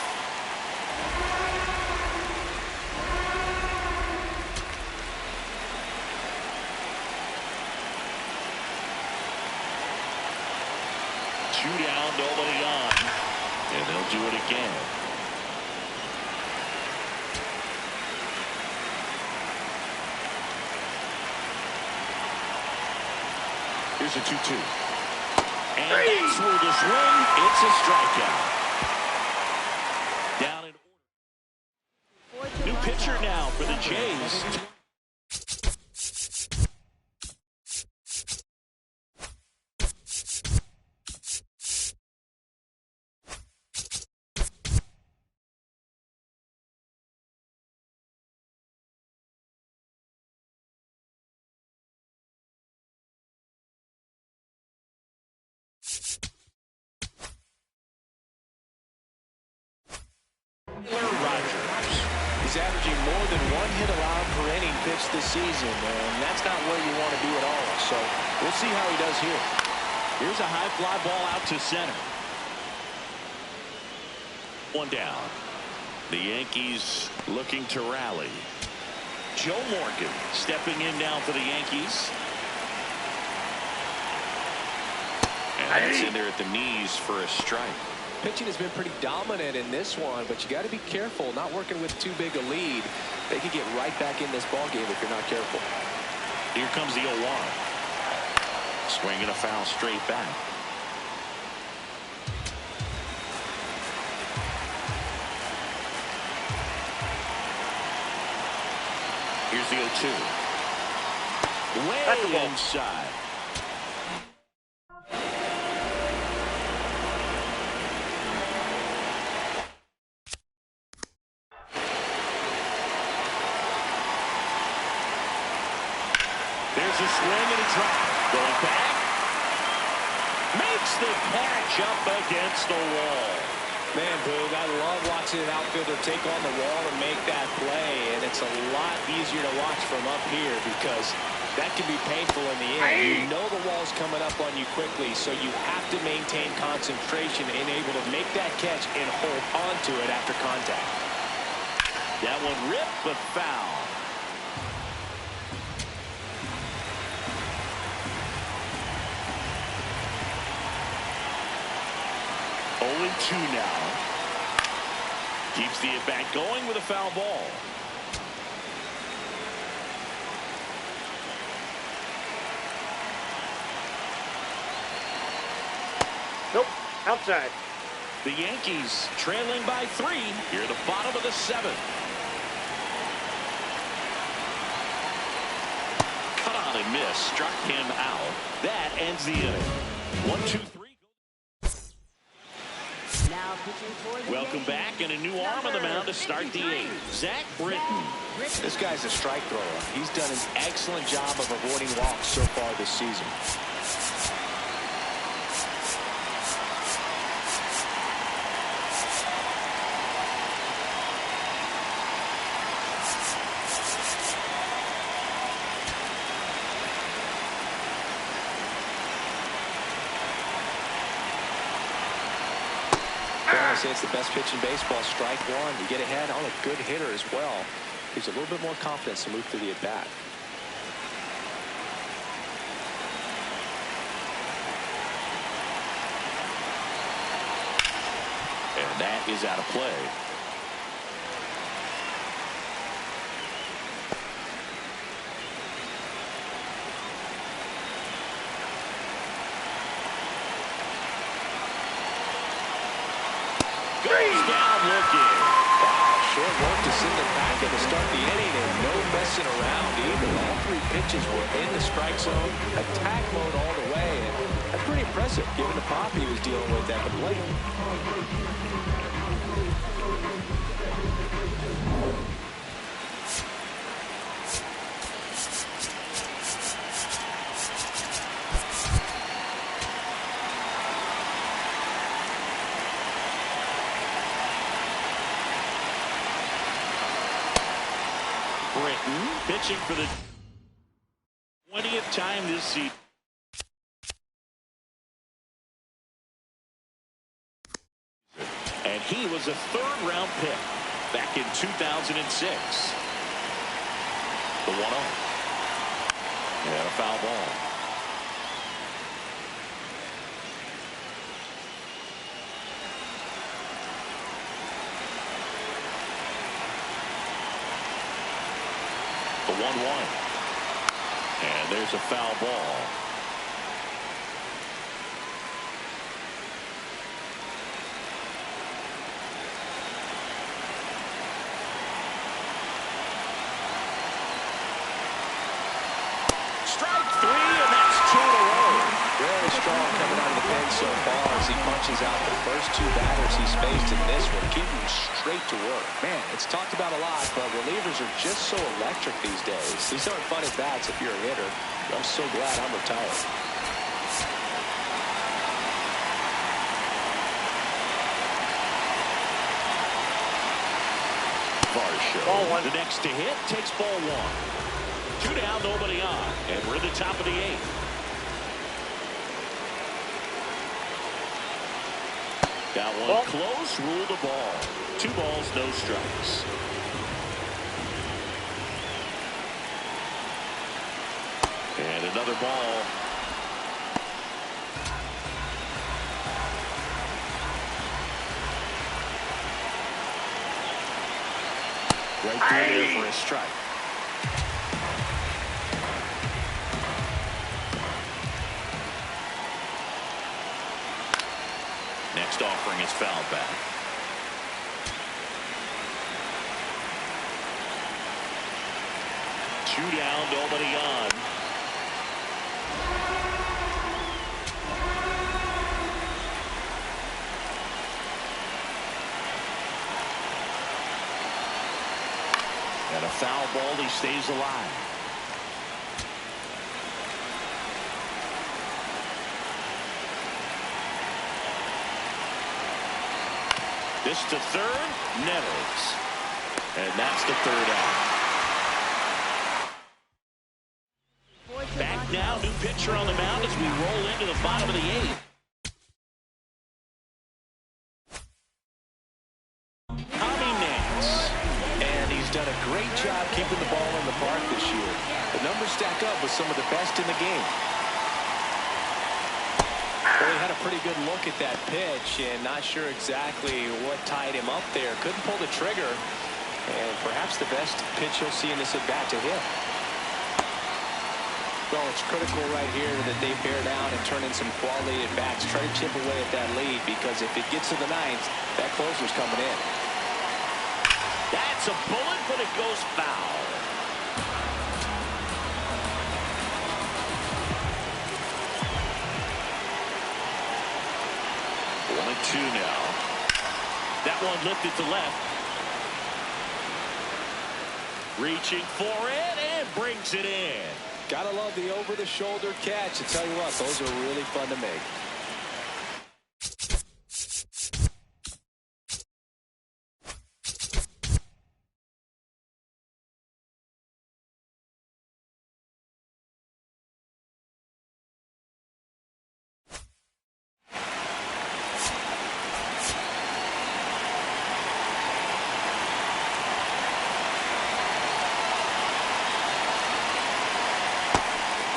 Two down, nobody on. And they'll do it again. Here's a 2-2. And that's through the swing. It's a strikeout. Down in order. New pitcher now for the Jays. He's averaging more than 1 hit allowed per inning pitched this season, and that's not where you want to be at all. So we'll see how he does here. Here's a high fly ball out to center. One down. The Yankees looking to rally. Joe Morgan stepping in now for the Yankees. And that's in there at the knees for a strike. Pitching has been pretty dominant in this one, but you got to be careful not working with too big a lead. They could get right back in this ball game if you're not careful. Here comes the 0-1. Swinging a foul straight back. Here's the 0-2. Way inside. There's a swing and a drive. Going back. Makes the catch up against the wall. Man, Boog, I love watching an outfielder take on the wall and make that play. And it's a lot easier to watch from up here because that can be painful in the end. You know the wall's coming up on you quickly, so you have to maintain concentration and able to make that catch and hold onto it after contact. That one ripped, but foul. Two now. Keeps the at-bat going with a foul ball. Nope. Outside. The Yankees trailing by 3 here at the bottom of the 7th. Cut on and miss. Struck him out. That ends the inning. 1-2-3. Welcome back, and a new arm on the mound to start the 8th. Zach Britton. This guy's a strike thrower. He's done an excellent job of avoiding walks so far this season. I say it's the best pitch in baseball. Strike one. You get ahead on a good hitter as well. Gives you a little bit more confidence to move through the at-bat. And that is out of play. Goes down looking. Wow, short work to send them back in to start the inning, and no messing around either. All 3 pitches were in the strike zone, attack mode all the way, and that's pretty impressive given the pop he was dealing with at the plate. Britton pitching for the 20th time this season. And he was a 3rd-round pick back in 2006. The 1-0. And a foul ball. The 1-1. And there's a foul ball. Strike 3, and that's 2 in a row. Very strong coming out of the pen so far as he punches out the first 2 batters he's faced in this one, keeping straight to work. Man, it's talked about a lot, but relievers are just so electric these days. These aren't fun at bats if you're a hitter. I'm so glad I'm retired. Ball 1. The next to hit takes ball 1. 2 down, nobody on, and we're at the top of the 8th. Got one close, ruled a ball. 2 balls, no strikes. And another ball. Right through there for a strike. Next offering is fouled back. Two down, nobody on. And a foul ball, he stays alive. This to third, Nettles. And that's the 3rd out. Back now, new pitcher on the mound as we roll into the bottom of the 8th. Done a great job keeping the ball in the park this year. The numbers stack up with some of the best in the game. Well, he had a pretty good look at that pitch and not sure exactly what tied him up there. Couldn't pull the trigger, and perhaps the best pitch he'll see in this at-bat to him. Well, it's critical right here that they bear down and turn in some quality at-bats. Try to chip away at that lead, because if it gets to the 9th, that closer's coming in. That's a bullet, but it goes foul. One and 2 now. That one lifted to left. Reaching for it and brings it in. Gotta love the over-the-shoulder catch. I tell you what, those are really fun to make.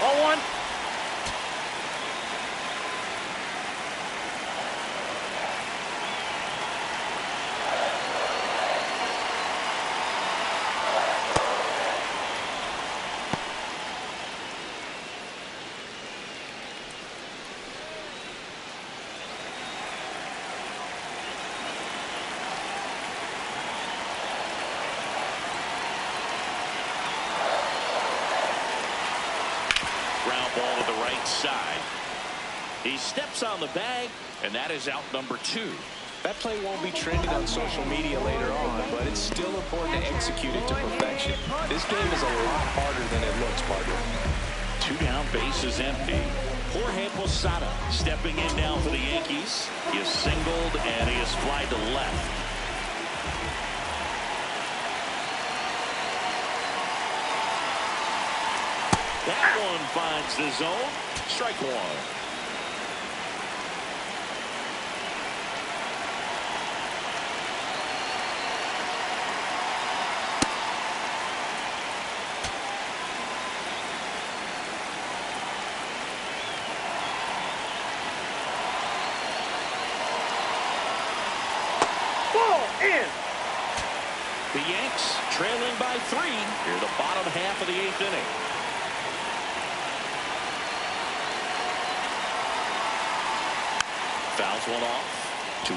Ball 1. Ball to the right side. He steps on the bag, and that is out number 2. That play won't be trending on social media later on, but it's still important to execute it to perfection. This game is a lot harder than it looks, partner. 2 down, base is empty. Jorge Posada stepping in now for the Yankees. He is singled, and he is flied to left. That one finds the zone. Strike 1. Ball in. The Yanks trailing by 3 here the bottom half of the 8th inning. Fouls one off. 2-2.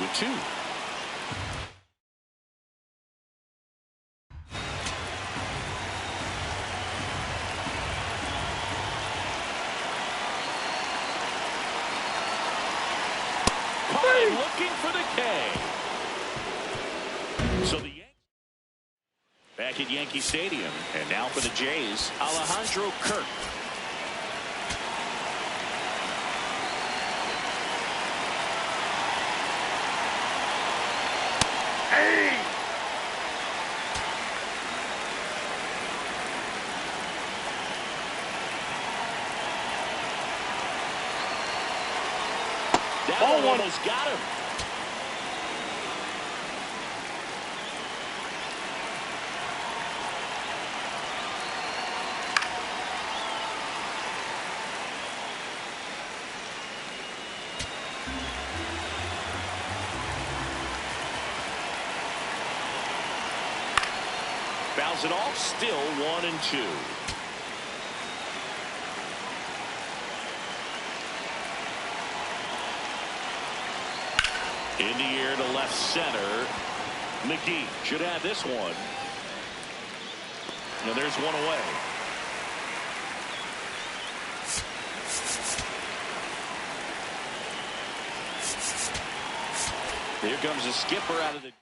Pine looking for the K. So the Yankees back at Yankee Stadium, and now for the Jays, Alejandro Kirk. That one almost got him. fouls it off. Still 1-2. In the air to left center. McGee should have this one. Now there's one away. Here comes the skipper out of the dugout.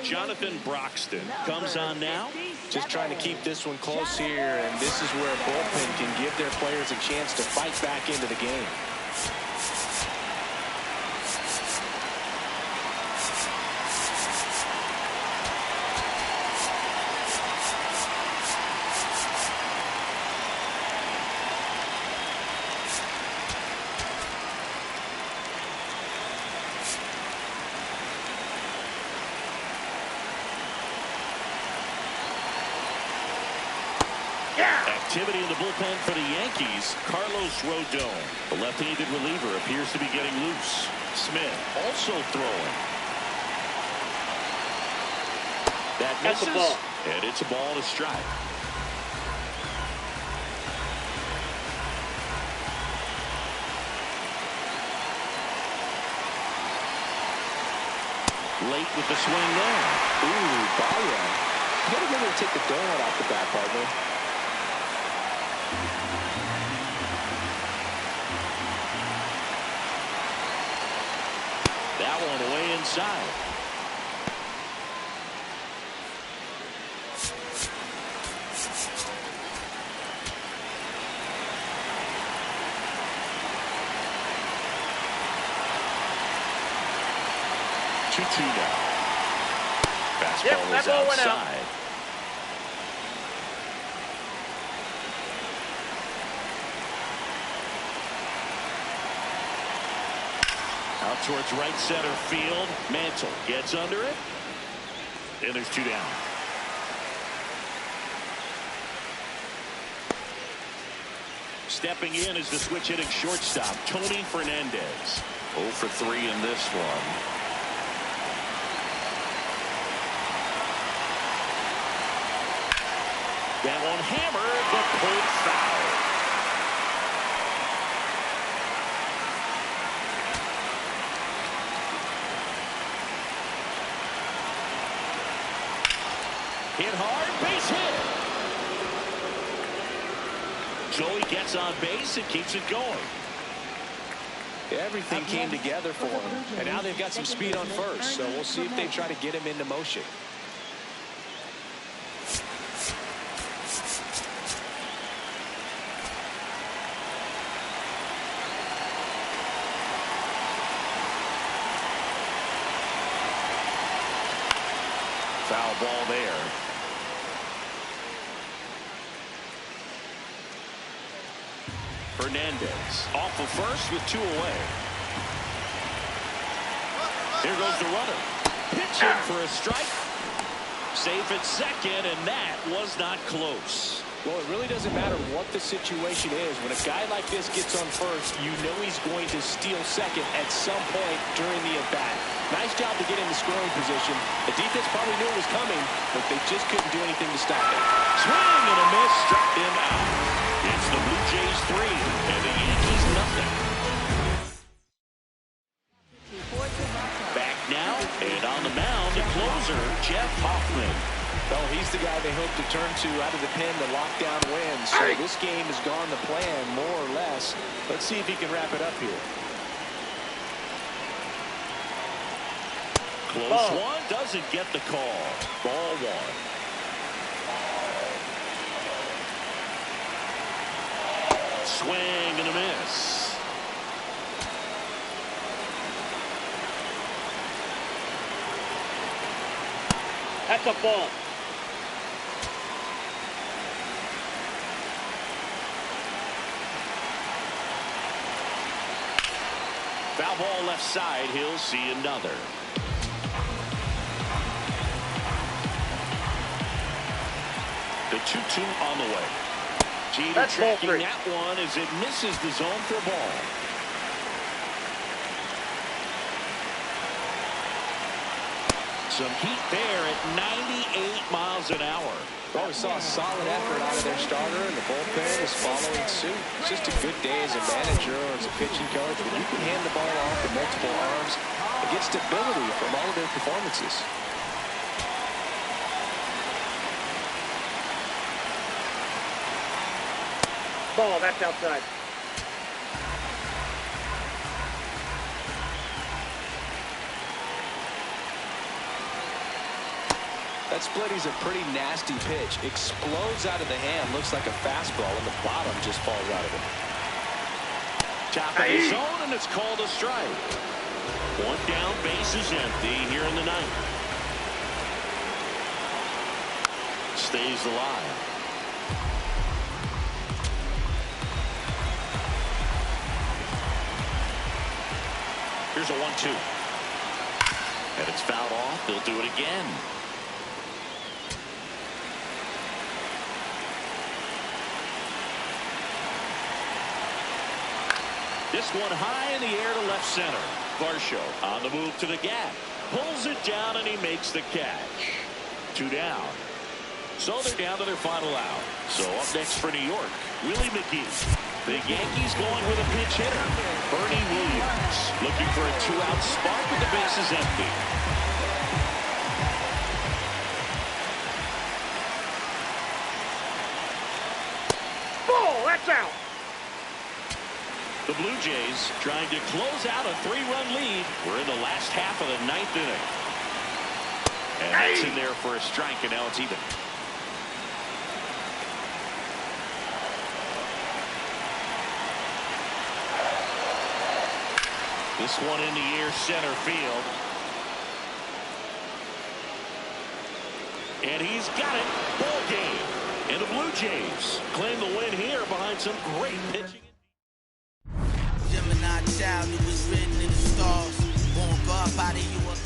Jonathan Broxton comes on now. Just trying to keep this one close here, and this is where a bullpen can give their players a chance to fight back into the game. Activity in the bullpen for the Yankees. Carlos Rodon, the left-handed reliever, appears to be getting loose. Smith also throwing. That misses, That's a ball. and it's a ball to strike. Late with the swing there. Ooh, Baya. You gotta get him to take the donut off the bat, partner. That one away inside. Two now. Fastball is outside. Out towards right center field. Mantle gets under it. And there's two down. Stepping in is the switch hitting shortstop, Tony Fernandez. 0 for 3 in this one. That one hammered, but pulled foul. Hit hard, base hit. Joey gets on base and keeps it going. Everything came together for him, and now they've got some speed on first, so we'll see if they try to get him into motion. Foul ball there. Fernandez off of first with 2 away. Here goes the runner. Pitching for a strike. Safe at second, and that was not close. Well, it really doesn't matter what the situation is. When a guy like this gets on first, you know he's going to steal second at some point during the at-bat. Nice job to get in the scoring position. The defense probably knew it was coming, but they just couldn't do anything to stop it. Swing and a miss, struck him out. It's the Blue Jays 3 and the Yankees nothing. Back now, and on the mound, the closer, Jeff Hoffman. Well, he's the guy they hope to turn to out of the pen to lock down wins. So this game has gone the plan, more or less. Let's see if he can wrap it up here. Close one, doesn't get the call. Ball 1. Swing and a miss. That's a ball. Foul ball left side. He'll see another. The 2-2 on the way. Jeter tracking that one as it misses the zone for a ball. Some heat there at 98 miles an hour. Well, we saw a solid effort out of their starter, and the bullpen is following suit. It's just a good day as a manager or as a pitching coach when you can hand the ball off to multiple arms and get stability from all of their performances. Ball, that's outside. That splitty's a pretty nasty pitch. Explodes out of the hand. Looks like a fastball, and the bottom just falls out of it. Top of the zone, and it's called a strike. One down, base is empty here in the ninth. Stays alive. Here's a 1-2. And it's fouled off. They'll do it again. This one high in the air to left center. Varsho on the move to the gap. Pulls it down, and he makes the catch. 2 down. So they're down to their final out. So up next for New York, Willie McGee. The Yankees going with a pinch hitter, Bernie Williams, looking for a 2-out spark with the bases empty. Ball, that's out. The Blue Jays trying to close out a 3-run lead. We're in the last half of the ninth inning. And that's in there for a strike, and now it's even. This one in the air, center field. And he's got it. Ball game. And the Blue Jays claim the win here behind some great pitching. Gemini child, it was written in the stars. Born God, body you are looking.